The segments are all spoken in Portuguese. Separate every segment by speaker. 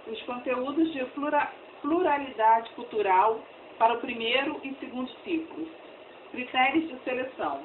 Speaker 1: os conteúdos de pluralidade cultural para o primeiro e segundo ciclos. Critérios de seleção.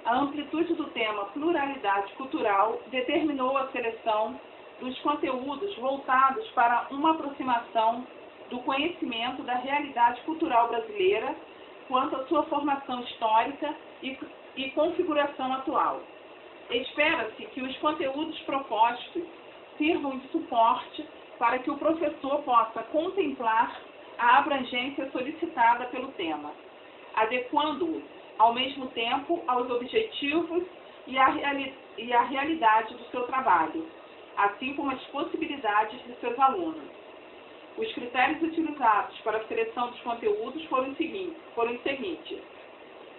Speaker 1: A amplitude do tema pluralidade cultural determinou a seleção dos conteúdos voltados para uma aproximação do conhecimento da realidade cultural brasileira quanto à sua formação histórica e configuração atual. Espera-se que os conteúdos propostos sirvam de suporte para que o professor possa contemplar a abrangência solicitada pelo tema, adequando-os, ao mesmo tempo, aos objetivos e à realidade do seu trabalho, assim como as possibilidades de seus alunos. Os critérios utilizados para a seleção dos conteúdos foram os seguintes: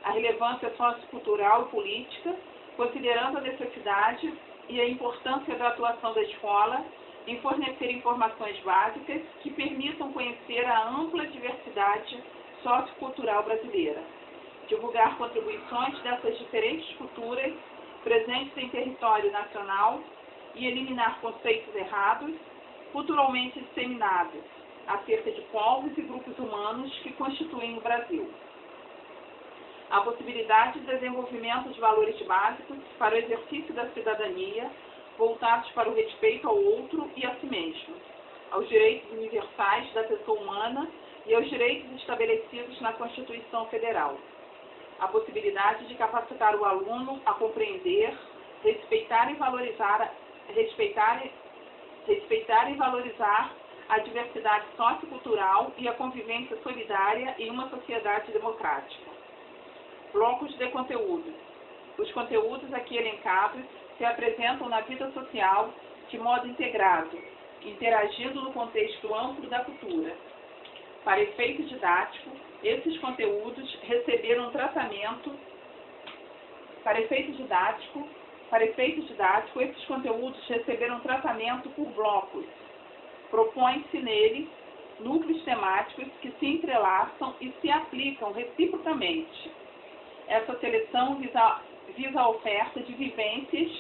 Speaker 1: a relevância sociocultural e política, considerando a necessidade e a importância da atuação da escola em fornecer informações básicas que permitam conhecer a ampla diversidade sociocultural brasileira, divulgar contribuições dessas diferentes culturas presentes em território nacional e eliminar conceitos errados, culturalmente disseminados, acerca de povos e grupos humanos que constituem o Brasil. A possibilidade de desenvolvimento de valores básicos para o exercício da cidadania, voltados para o respeito ao outro e a si mesmo, aos direitos universais da pessoa humana e aos direitos estabelecidos na Constituição Federal. A possibilidade de capacitar o aluno a compreender, respeitar e valorizar a diversidade sociocultural e a convivência solidária em uma sociedade democrática. Blocos de conteúdos. Os conteúdos aqui elencados se apresentam na vida social de modo integrado, interagindo no contexto amplo da cultura. Para efeito didático, esses conteúdos receberam tratamento. Para efeito didático, esses conteúdos receberam tratamento por blocos. Propõe-se neles núcleos temáticos que se entrelaçam e se aplicam reciprocamente. Essa seleção visa a oferta de vivências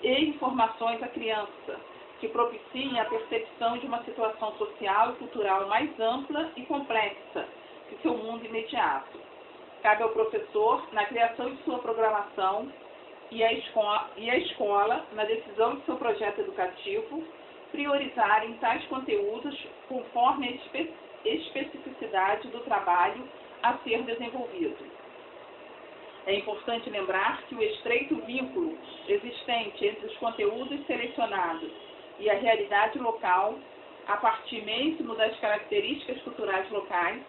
Speaker 1: e informações à criança, que propiciem a percepção de uma situação social e cultural mais ampla e complexa que seu mundo imediato. Cabe ao professor, na criação de sua programação, e a escola, na decisão de seu projeto educativo, priorizarem tais conteúdos conforme a especificidade do trabalho a ser desenvolvido. É importante lembrar que o estreito vínculo existente entre os conteúdos selecionados e a realidade local, a partir mesmo das características culturais locais,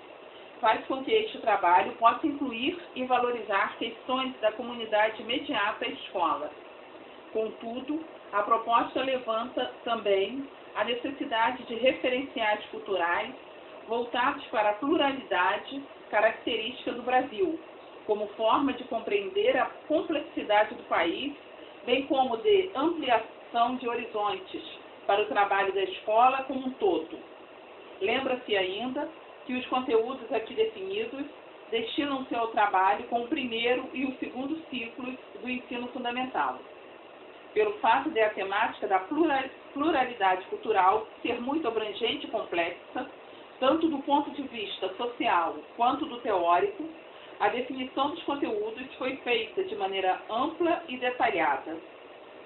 Speaker 1: faz com que este trabalho possa incluir e valorizar questões da comunidade imediata à escola. Contudo, a proposta levanta também a necessidade de referenciais culturais voltados para a pluralidade característica do Brasil, como forma de compreender a complexidade do país, bem como de ampliação de horizontes para o trabalho da escola como um todo. Lembra-se ainda que os conteúdos aqui definidos destinam-se ao trabalho com o primeiro e o segundo ciclos do ensino fundamental. Pelo fato de a temática da pluralidade cultural ser muito abrangente e complexa, tanto do ponto de vista social quanto do teórico, a definição dos conteúdos foi feita de maneira ampla e detalhada.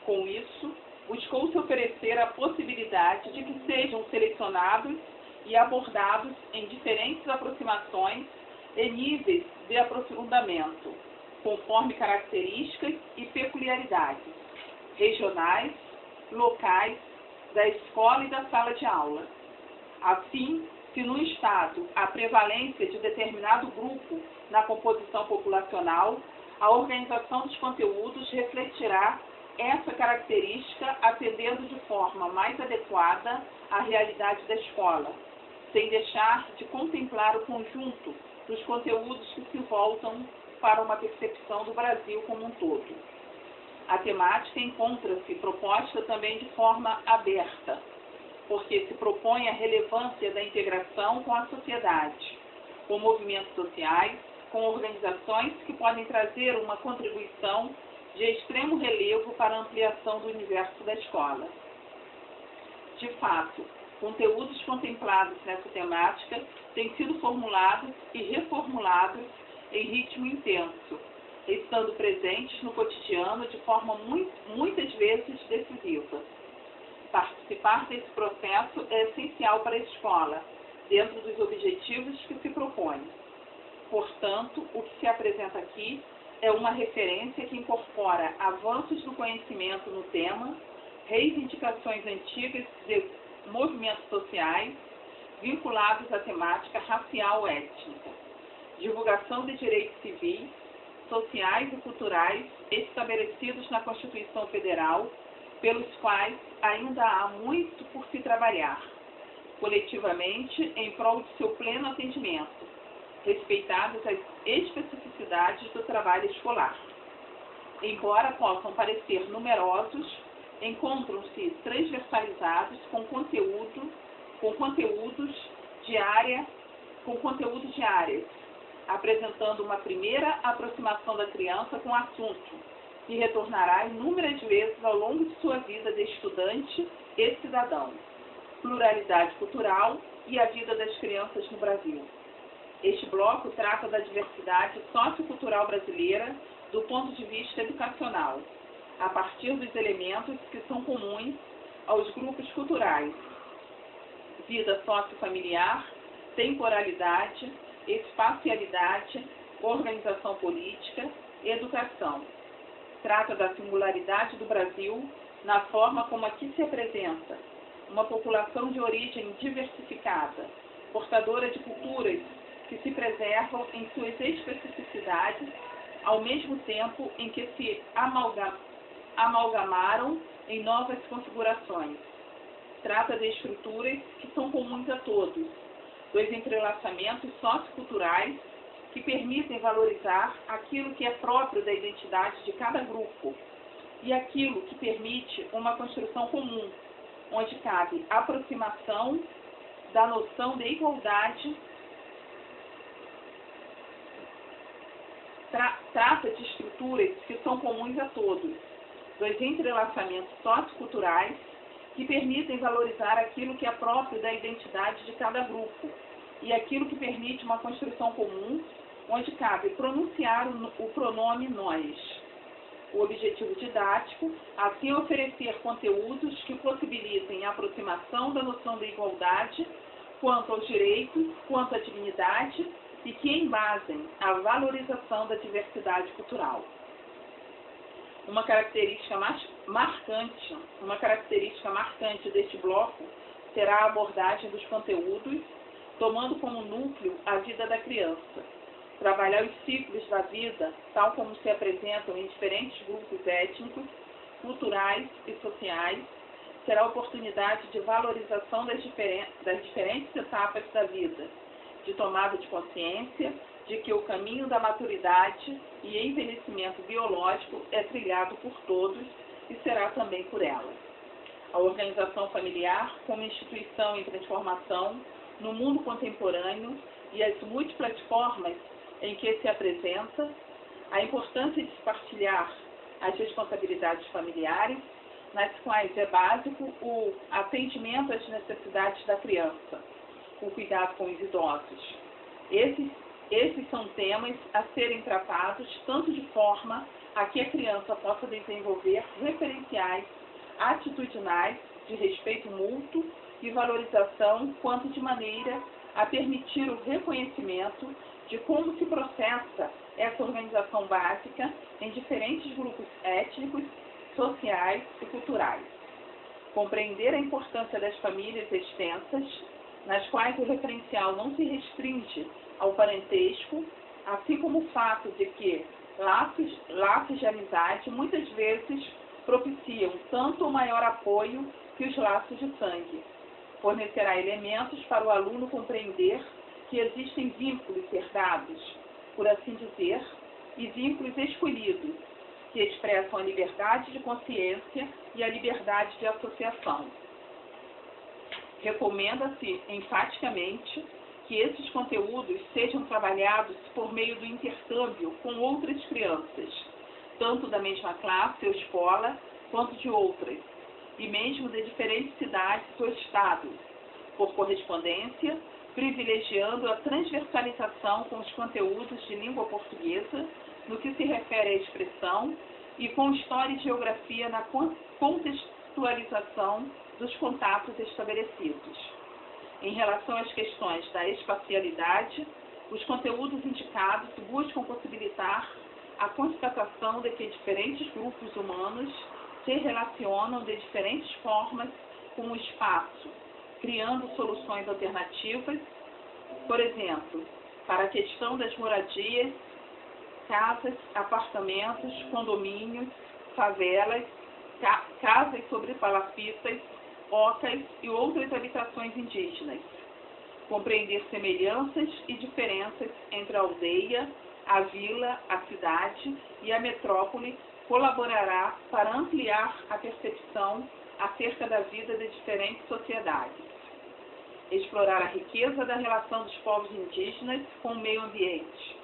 Speaker 1: Com isso, buscou-se oferecer a possibilidade de que sejam selecionados e abordados em diferentes aproximações e níveis de aprofundamento, conforme características e peculiaridades regionais, locais, da escola e da sala de aula. Assim, se no Estado há prevalência de determinado grupo na composição populacional, a organização dos conteúdos refletirá essa característica atendendo de forma mais adequada à realidade da escola, sem deixar de contemplar o conjunto dos conteúdos que se voltam para uma percepção do Brasil como um todo. A temática encontra-se proposta também de forma aberta, porque se propõe a relevância da integração com a sociedade, com movimentos sociais, com organizações que podem trazer uma contribuição de extremo relevo para a ampliação do universo da escola. De fato, Conteúdos contemplados nessa temática têm sido formulados e reformulados em ritmo intenso, estando presentes no cotidiano de forma muitas vezes decisiva. Participar desse processo é essencial para a escola, dentro dos objetivos que se propõe. Portanto, o que se apresenta aqui é uma referência que incorpora avanços do conhecimento no tema, reivindicações antigas de movimentos sociais vinculados à temática racial étnica, divulgação de direitos civis, sociais e culturais estabelecidos na Constituição Federal, pelos quais ainda há muito por se trabalhar, coletivamente em prol de seu pleno atendimento, respeitadas as especificidades do trabalho escolar. Embora possam parecer numerosos, encontram-se transversalizados com conteúdos de áreas, apresentando uma primeira aproximação da criança com o assunto, que retornará inúmeras vezes ao longo de sua vida de estudante e cidadão, pluralidade cultural e a vida das crianças no Brasil. Este bloco trata da diversidade sociocultural brasileira do ponto de vista educacional, a partir dos elementos que são comuns aos grupos culturais: vida sociofamiliar, temporalidade, espacialidade, organização política e educação. Trata da singularidade do Brasil na forma como aqui se apresenta, uma população de origem diversificada, portadora de culturas que se preservam em suas especificidades, ao mesmo tempo em que se amalgamaram em novas configurações. Trata de estruturas que são comuns a todos, dos entrelaçamentos socioculturais que permitem valorizar aquilo que é próprio da identidade de cada grupo e aquilo que permite uma construção comum, onde cabe aproximação da noção de igualdade. Trata de estruturas que são comuns a todos, dos entrelaçamentos socioculturais que permitem valorizar aquilo que é próprio da identidade de cada grupo e aquilo que permite uma construção comum, onde cabe pronunciar o pronome nós. O objetivo didático, assim, é oferecer conteúdos que possibilitem a aproximação da noção de igualdade quanto aos direitos, quanto à dignidade e que embasem a valorização da diversidade cultural. Uma característica marcante deste bloco será a abordagem dos conteúdos, tomando como núcleo a vida da criança. Trabalhar os ciclos da vida, tal como se apresentam em diferentes grupos étnicos, culturais e sociais, será a oportunidade de valorização das diferentes etapas da vida, de tomada de consciência de que o caminho da maturidade e envelhecimento biológico é trilhado por todos e será também por ela. A organização familiar, como instituição em transformação no mundo contemporâneo e as múltiplas formas em que se apresenta, a importância de se partilhar as responsabilidades familiares, nas quais é básico o atendimento às necessidades da criança, o cuidado com os idosos. Esses são temas a serem tratados tanto de forma a que a criança possa desenvolver referenciais atitudinais de respeito mútuo e valorização, quanto de maneira a permitir o reconhecimento de como se processa essa organização básica em diferentes grupos étnicos, sociais e culturais. Compreender a importância das famílias extensas, nas quais o referencial não se restringe ao parentesco, assim como o fato de que laços de amizade muitas vezes propiciam tanto o maior apoio que os laços de sangue. Fornecerá elementos para o aluno compreender que existem vínculos herdados, por assim dizer, e vínculos escolhidos, que expressam a liberdade de consciência e a liberdade de associação. Recomenda-se enfaticamente que esses conteúdos sejam trabalhados por meio do intercâmbio com outras crianças, tanto da mesma classe ou escola, quanto de outras, e mesmo de diferentes cidades ou estados, por correspondência, privilegiando a transversalização com os conteúdos de língua portuguesa, no que se refere à expressão, e com história e geografia na contextualização dos contatos estabelecidos. Em relação às questões da espacialidade, os conteúdos indicados buscam possibilitar a constatação de que diferentes grupos humanos se relacionam de diferentes formas com o espaço, criando soluções alternativas, por exemplo, para a questão das moradias, casas, apartamentos, condomínios, favelas, casas sobre palafitas, ocas e outras habitações indígenas. Compreender semelhanças e diferenças entre a aldeia, a vila, a cidade e a metrópole colaborará para ampliar a percepção acerca da vida de diferentes sociedades. Explorar a riqueza da relação dos povos indígenas com o meio ambiente.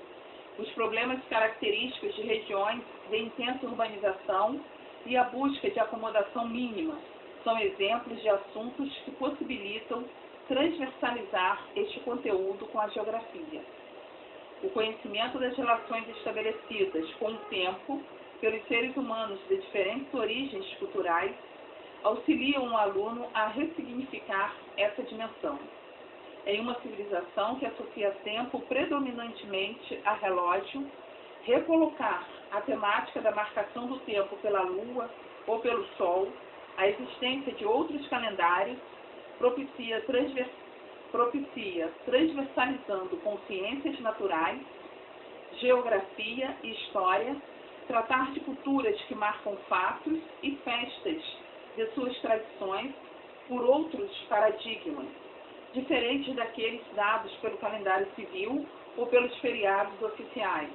Speaker 1: Os problemas característicos de regiões de intensa urbanização e a busca de acomodação mínima são exemplos de assuntos que possibilitam transversalizar este conteúdo com a geografia. O conhecimento das relações estabelecidas com o tempo pelos seres humanos de diferentes origens culturais auxilia um aluno a ressignificar essa dimensão. Em uma civilização que associa tempo predominantemente a relógio, recolocar a temática da marcação do tempo pela Lua ou pelo Sol, a existência de outros calendários, propicia transversalizando com ciências naturais, geografia e história, tratar de culturas que marcam fatos e festas de suas tradições por outros paradigmas, diferentes daqueles dados pelo calendário civil ou pelos feriados oficiais,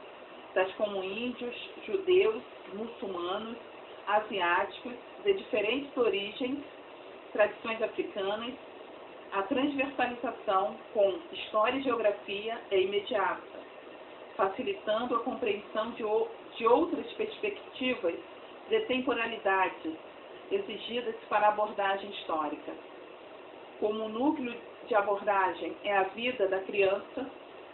Speaker 1: tais como índios, judeus, muçulmanos, asiáticos, de diferentes origens, tradições africanas. A transversalização com história e geografia é imediata, facilitando a compreensão de outras perspectivas de temporalidade exigidas para a abordagem histórica. Como o núcleo de abordagem é a vida da criança,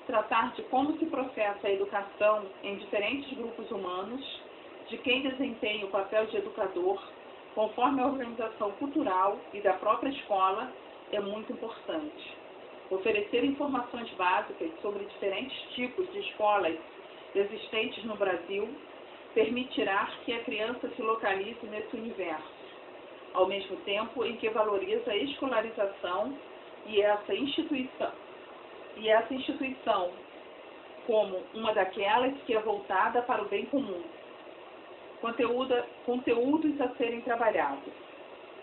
Speaker 1: tratar de como se processa a educação em diferentes grupos humanos, de quem desempenha o papel de educador, conforme a organização cultural e da própria escola, é muito importante. Oferecer informações básicas sobre diferentes tipos de escolas existentes no Brasil permitirá que a criança se localize nesse universo, ao mesmo tempo em que valoriza a escolarização e essa instituição como uma daquelas que é voltada para o bem comum. Conteúdos a serem trabalhados.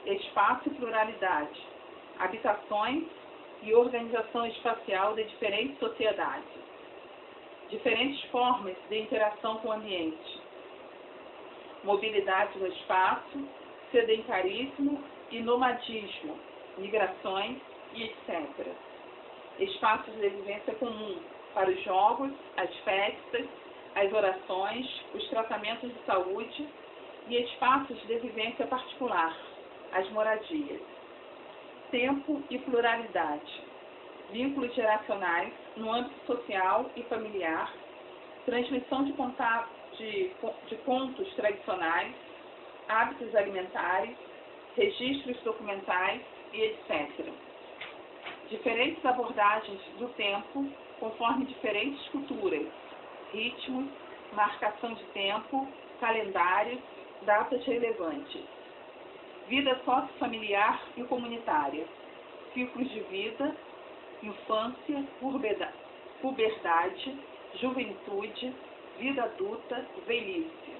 Speaker 1: Espaço e pluralidade. Habitações e organização espacial de diferentes sociedades. Diferentes formas de interação com o ambiente. Mobilidade no espaço, sedentarismo e nomadismo, migrações e etc. Espaços de vivência comum para os jogos, as festas, as orações, os tratamentos de saúde e espaços de vivência particular, as moradias. Tempo e pluralidade. Vínculos geracionais no âmbito social e familiar, transmissão de contos tradicionais, hábitos alimentares, registros documentais e etc. Diferentes abordagens do tempo conforme diferentes culturas, ritmos, marcação de tempo, calendários, datas relevantes. Vida sociofamiliar e comunitária, ciclos de vida, infância, puberdade, juventude, vida adulta, velhice.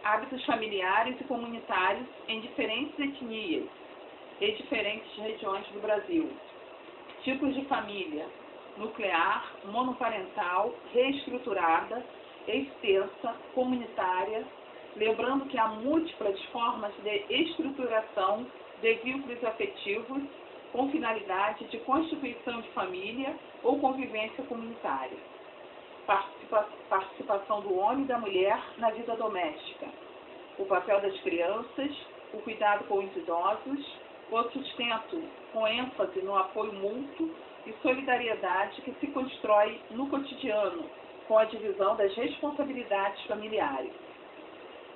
Speaker 1: Hábitos familiares e comunitários em diferentes etnias e diferentes regiões do Brasil. Tipos de família: nuclear, monoparental, reestruturada, extensa, comunitária, lembrando que há múltiplas formas de estruturação de vínculos afetivos com finalidade de constituição de família ou convivência comunitária. Participação do homem e da mulher na vida doméstica. O papel das crianças, o cuidado com os idosos, o sustento com ênfase no apoio mútuo e solidariedade que se constrói no cotidiano com a divisão das responsabilidades familiares.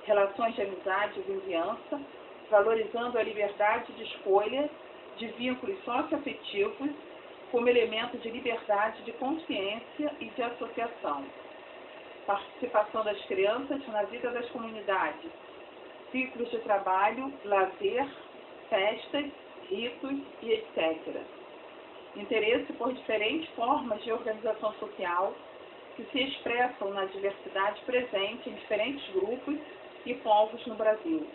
Speaker 1: Relações de amizade e vizinhança, valorizando a liberdade de escolha de vínculos socioafetivos como elemento de liberdade de consciência e de associação. Participação das crianças na vida das comunidades, ciclos de trabalho, lazer, festas, ritos e etc. Interesse por diferentes formas de organização social que se expressam na diversidade presente em diferentes grupos e povos no Brasil,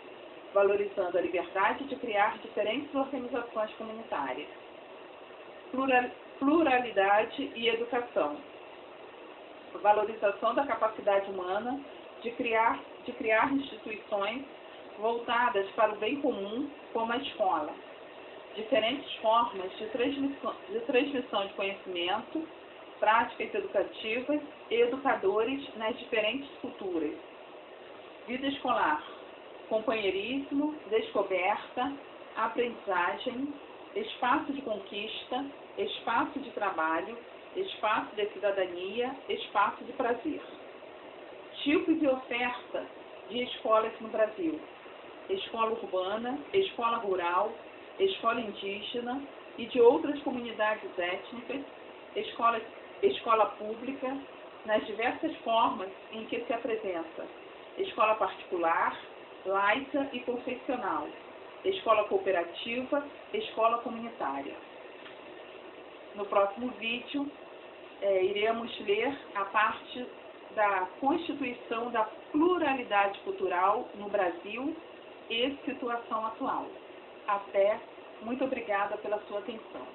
Speaker 1: valorizando a liberdade de criar diferentes organizações comunitárias. Pluralidade e educação. Valorização da capacidade humana de criar instituições voltadas para o bem comum, como a escola. Diferentes formas de transmissão de conhecimento, práticas educativas e educadores nas diferentes culturas. Vida escolar. Companheirismo, descoberta, aprendizagem, espaço de conquista, espaço de trabalho, espaço de cidadania, espaço de prazer. Tipos e oferta de escolas no Brasil: escola urbana, escola rural, escola indígena e de outras comunidades étnicas, escola pública, nas diversas formas em que se apresenta: escola particular, laica e confessional, escola cooperativa, escola comunitária. No próximo vídeo, iremos ler a parte da Constituição da Pluralidade Cultural no Brasil e situação atual. Muito obrigada pela sua atenção.